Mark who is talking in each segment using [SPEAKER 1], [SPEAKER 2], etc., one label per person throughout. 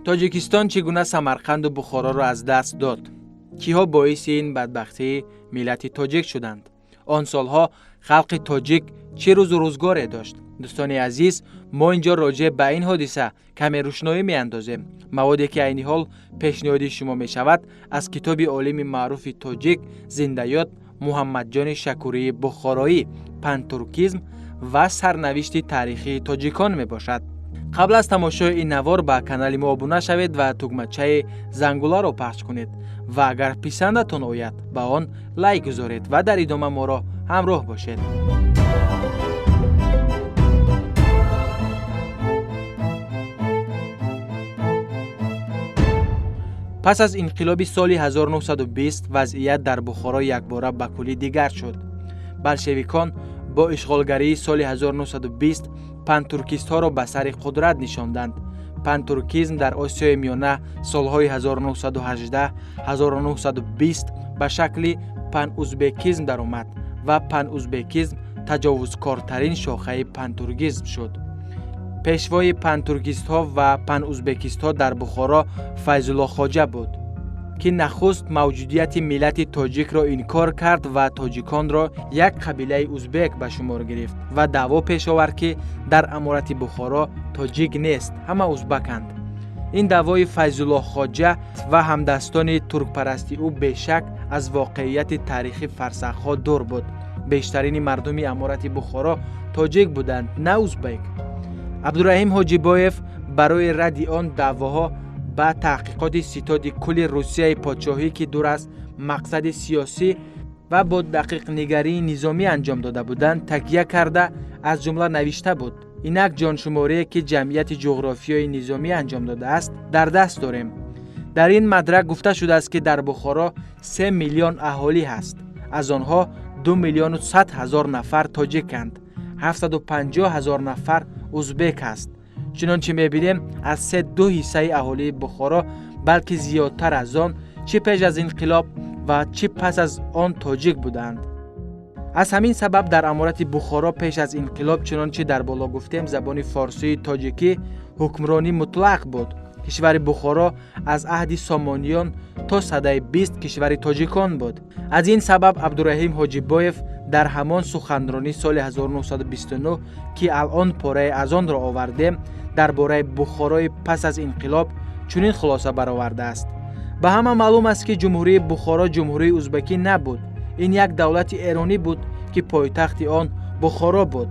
[SPEAKER 1] تاجیکستان چگونه سمرقند و بخارا را از دست داد؟ کیها باعث این بدبختی ملت تاجیک شدند؟ آن سالها خلق تاجیک چه روز و روزگاری داشت؟ دوستان عزیز، ما اینجا راجع به این حادثه کمی روشنایی می‌اندازیم. موادی که عین حال پیشنهادی شما می شود از کتاب عالم معروف تاجیک زنده‌یاد محمد جان شکوری بخارایی پنتورکیسم و سرنوشت تاریخی تاجیکان می باشد. قبل از تماشای این نوار به کانال ما ابونه شوید و تگمچه زنگوله را پخش کنید و اگر پسندتان آید به آن لایک گذارید و در ادامه ما را همراه باشید. پس از انقلاب سال 1920 وضعیت در بخارا یکباره به کلی دیگر شد. بلشویکان با اشغالگری سال 1920 پنتورکیست ها را به سر قدرت نشاندند. پنتورکیسم در آسیای میانه سالهای 1918 1920 به شکل پن ازبکیسم در آمد و پن ازبکیسم تجاوزکارترین شاخه پنتورکیسم شد. پیشوای پنتورکیست ها و پن ازبکیست ها در بخارا فیض الله خواجه بود که نخست موجودیت ملت تاجیک را انکار کرد و تاجیکان را یک قبیله ازبک به شمار گرفت و دعوا پیش آورد که در امارت بخارا تاجیک نیست، همه ازبکند. این دعوای فیض الله خواجه و همدستان ترک پرستی او بیشک از واقعیت تاریخی فرسخ‌ها دور بود. بیشترین مردم امارت بخارا تاجیک بودند، نه ازبک. عبدالرحیم حاجیبایف برای رد آن دعواها با تحقیقات ستاد کل روسیه پادشاهی که دور از مقصد سیاسی و با دقیق نگری نظامی انجام داده بودند تکیه کرده از جمله نوشته بود: اینک جانشماری که جمعیت جغرافیایی نظامی انجام داده است در دست داریم. در این مدرک گفته شده است که در بخارا 3 میلیون اهالی هست. از آنها 2,100,000 نفر تاجیکند، 750,000 نفر ازبک است. چنانچه می‌بینیم از 3-2 حصه اهالی بخارا بلکه زیادتر از آن چه پیش از انقلاب و چه پس از آن تاجیک بودند. از همین سبب در امارت بخارا پیش از انقلاب چنانچه در بالا گفتیم زبان فارسی تاجیکی حکمرانی مطلق بود. کشور بخارا از عهد سامانیان تا سده 20 کشور تاجیکان بود. از این سبب عبدالرحیم حاجیبایف در همان سخنرانی سال 1929 که الان پاره از آن را آوردیم درباره بخارای پس از انقلاب چنین خلاصه برآورده است: به همه معلوم است که جمهوری بخارا جمهوری ازبکی نبود. این یک دولت ایرانی بود که پایتخت آن بخارا بود.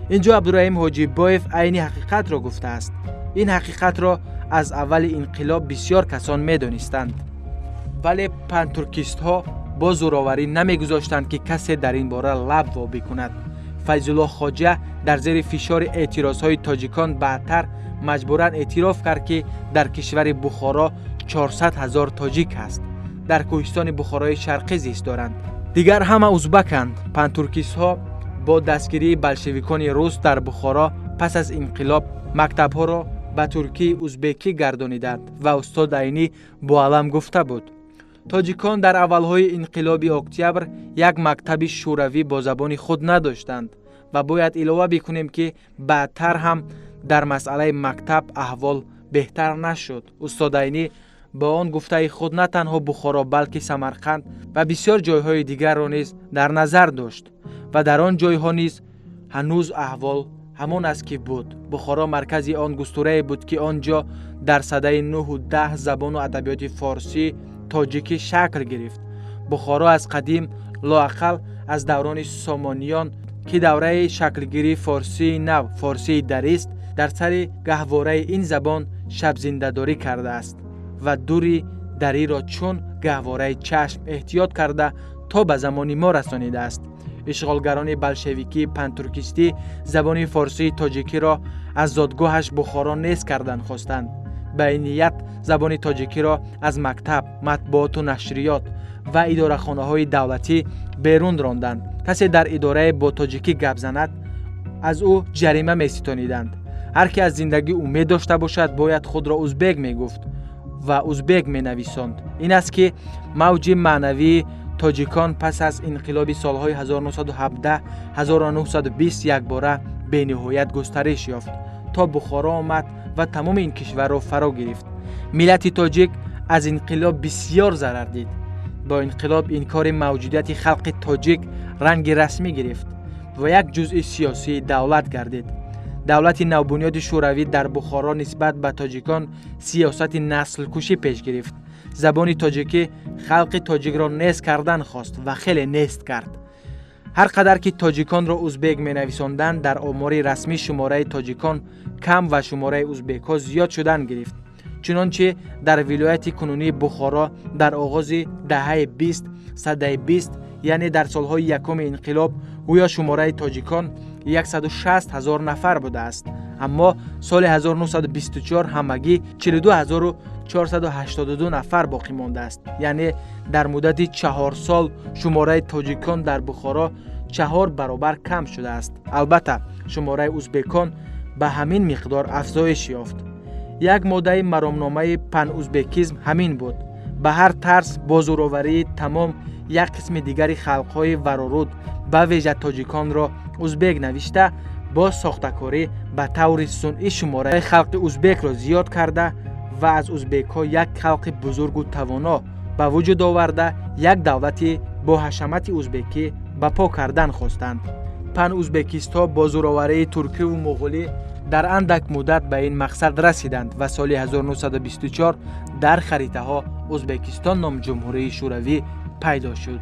[SPEAKER 1] اینجا عبدالرحیم حاجیبایف عین حقیقت را گفته است. این حقیقت را از اول انقلاب بسیار کسان می‌دانستند، ولی پنتورکیست ها با زوراوری نمی‌گذاشتند که کسی در این باره لب وا بکند. فیض الله خواجه در زیر فشار اعتراضهای تاجیکان بعدتر مجبوراً اعتراف کرد که در کشور بخارا 400,000 تاجیک است. در کوهستان بخارای شرقی زیست دارند. دیگر همه ازبکند. پنتورکیست ها با دستگیری بلشویکان روس در بخارا پس از انقلاب مکتب ها را به ترکی ازبکی گردانیدند و استاد عینی با علم گفته بود: تاجیکان در اولهای انقلاب اکتبر یک مکتب شوروی با زبان خود نداشتند و باید علاوه بکنیم که بعدتر هم در مسئله مکتب احوال بهتر نشد. استاد عینی با آن گفته خود نه تنها بخارا بلکه سمرقند و بسیار جایهای دیگر را نیز در نظر داشت و در آن جایها نیز هنوز احوال همان است که بود. بخارا مرکزی آن گستوره بود که آنجا در سده 9 و 10 زبان و ادبیات فارسی تاجیکی شکل گرفت. بخارا از قدیم لااقل از دوران سامانیان که دوره شکلگیری فارسی نو فارسی دری است در سر گهواره این زبان شب زنده‌داری کرده است و دوری دری را چون گهواره چشم احتیاط کرده تا به زمان ما رسانیده است. اشغالگران بلشویکی پنتورکیستی زبان فارسی تاجیکی را از زادگاهش بخارا نیست کردن خواستند. به این نیت زبان تاجیکی را از مکتب، مطبوعات و نشریات و اداره‌خانه‌های دولتی بیرون راندند. کسی در اداره با تاجیکی گپ زند از او جریمه می‌ستانیدند. هر کی از زندگی امید داشته باشد باید خود را ازبک میگفت و ازبک مینویساند. این است که موج معنوی تاجیکان پس از انقلاب سالهای 1917 1920 یک باره به نهایت گسترش یافت تا بخارا آمد و تمام این کشور را فرا گرفت. ملت تاجیک از انقلاب بسیار ضرر دید. با انقلاب انکار موجودیت خلق تاجیک رنگ رسمی گرفت و یک جزء سیاسی دولت گردید. دولت نوبنیاد شوروی در بخارا نسبت به تاجیکان سیاست نسل کشی پیش گرفت. زبان تاجیکی خلق تاجیک را نیست کردن خواست و خیلی نیست کرد. هر قدر که تاجیکان را ازبک می نویساندند، در آمار رسمی شماره تاجیکان کم و شماره ازبک ها زیاد شدن گرفت. چنانچه در ولایت کنونی بخارا در آغاز دهه 20 سده 20 یعنی در سالهای یکم انقلاب گویا شماره تاجیکان 160,000 نفر بوده است، اما سال 1924 همگی 42,482 نفر باقی مانده است. یعنی در مدت 4 سال شماره تاجیکان در بخارا 4 برابر کم شده است. البته شماره ازبکان به همین مقدار افزایش یافت. یک ماده مرامنامه پن ازبکیسم همین بود: به هر طرز با زورآوری تمام یک قسم دیگری خلقهای ورارود به ویژه تاجیکان را ازبک نوشته، با ساختکاری به طور صنعی شماره خلق ازبک را زیاد کرده و از ازبک ها یک خلق بزرگ و توانا به وجود آورده یک دولت با حشمت ازبکی به پا کردن خواستند. پن ازبکیست ها با زورآوری ترکی و مغولی در اندک مدت به این مقصد رسیدند و سال 1924 در خریطه ها ازبکستان نام جمهوری شوروی پیدا شد.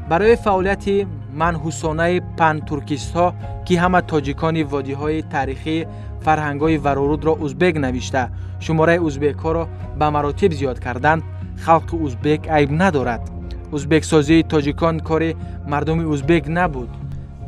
[SPEAKER 1] برای فعالیت منحوسانه پن ترکیست ها که همه تاجیکان وادی های تاریخی فرهنگ های ورارود را ازبک نوشته شماره ازبک ها را به مراتب زیاد کردند، خلق ازبک عیب ندارد. ازبک سازی تاجیکان کار مردم ازبک نبود،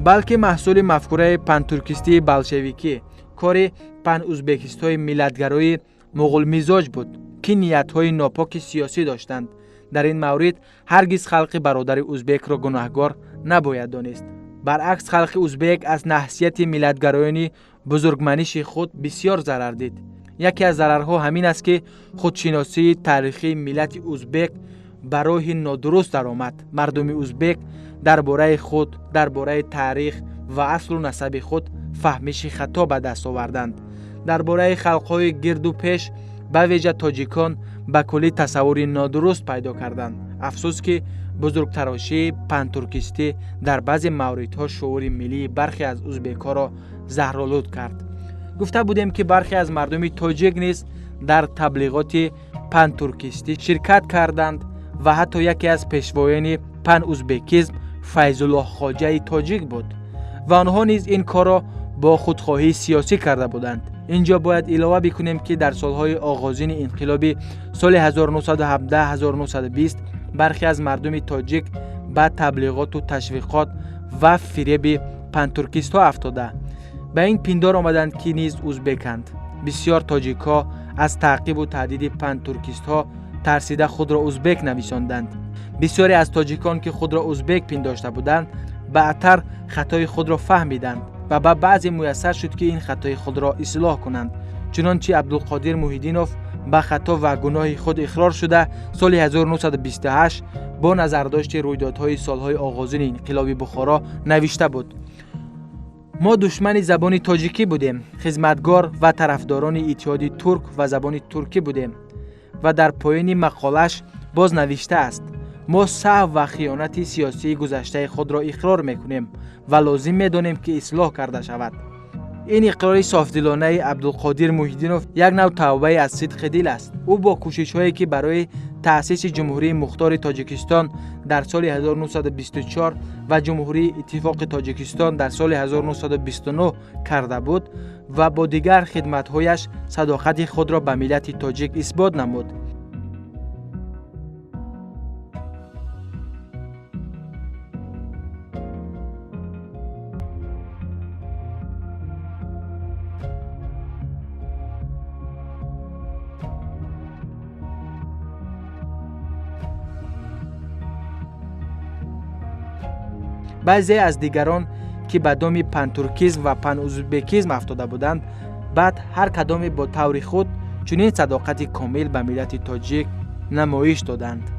[SPEAKER 1] بلکه محصول مفکوره پن ترکیستی بلشویکی، کار پن ازبکیست های ملتگرای مغول میزاج بود که نیت های ناپاک سیاسی داشتند. در این مورد هرگز خلق برادر ازبک را گناهکار نباید دانست. برعکس خلق ازبک از نحسیت ملتگرایانه بزرگمنش خود بسیار ضرر دید. یکی از ضررها همین است که خودشناسی تاریخی ملت ازبک به راه نادرست درآمد. مردم ازبک درباره خود، درباره تاریخ و اصل و نسب خود فهمش خطا به دست آوردند. درباره خلق‌های گرد و پیش به ویژه تاجیکان به کلی تصور نادرست پیدا کردند. افسوس که بزرگتراشی پن ترکیستی در بعضی موردها شعور ملی برخی از ازبک‌ها را زهرآلود کرد. گفته بودیم که برخی از مردم تاجیک نیز در تبلیغات پن ترکیستی شرکت کردند و حتی یکی از پیشوایان پن ازبکیسم فیض الله خواجه تاجیک بود و آنها نیز این کار را با خودخواهی سیاسی کرده بودند. اینجا باید علاوه بکنیم که در سالهای آغازین انقلابی سال 1917-1920 برخی از مردم تاجیک به تبلیغات و تشویقات و فریب پن ترکیست ها افتاده. به این پیندار آمدند که نیز ازبکند. بسیار تاجیک ها از تعقیب و تهدید پن ترکیست ها ترسیده خود را ازبک نویساندند. بسیاری از تاجیکان که خود را ازبک پنداشته بودند بعدتر خطای خود را فهمیدند و به بعضی میسر شد که این خطای خود را اصلاح کنند. چنانچه عبدالقادر محیدینوف به خطا و گناه خود اقرار شده سال 1928 با نظرداشت رویدادهای سالهای آغازین انقلاب بخارا نوشته بود: ما دشمن زبان تاجیکی بودیم، خدمتگار و طرفداران اتحاد ترک و زبان ترکی بودیم. و در پایان مقالش باز نوشته است: ما سهو و خیانت سیاسی گذشته خود را اقرار میکنیم و لازم میدانیم که اصلاح کرده شود. این اقرار صافدلانه عبدالقادر محیدینوف یک نوع توبه از صدق دل است. او با کوشش‌هایی که برای تأسیس جمهوری مختار تاجیکستان در سال 1924 و جمهوری اتفاق تاجیکستان در سال 1929 کرده بود و با دیگر خدمت‌هایش صداقت خود را به ملت تاجیک اثبات نمود. بعضی از دیگران که به دام پن ترکیسم و پن ازبکیسم افتاده بودند بعد هر کدام با طور خود چنین صداقت کامل به ملت تاجیک نمایش دادند.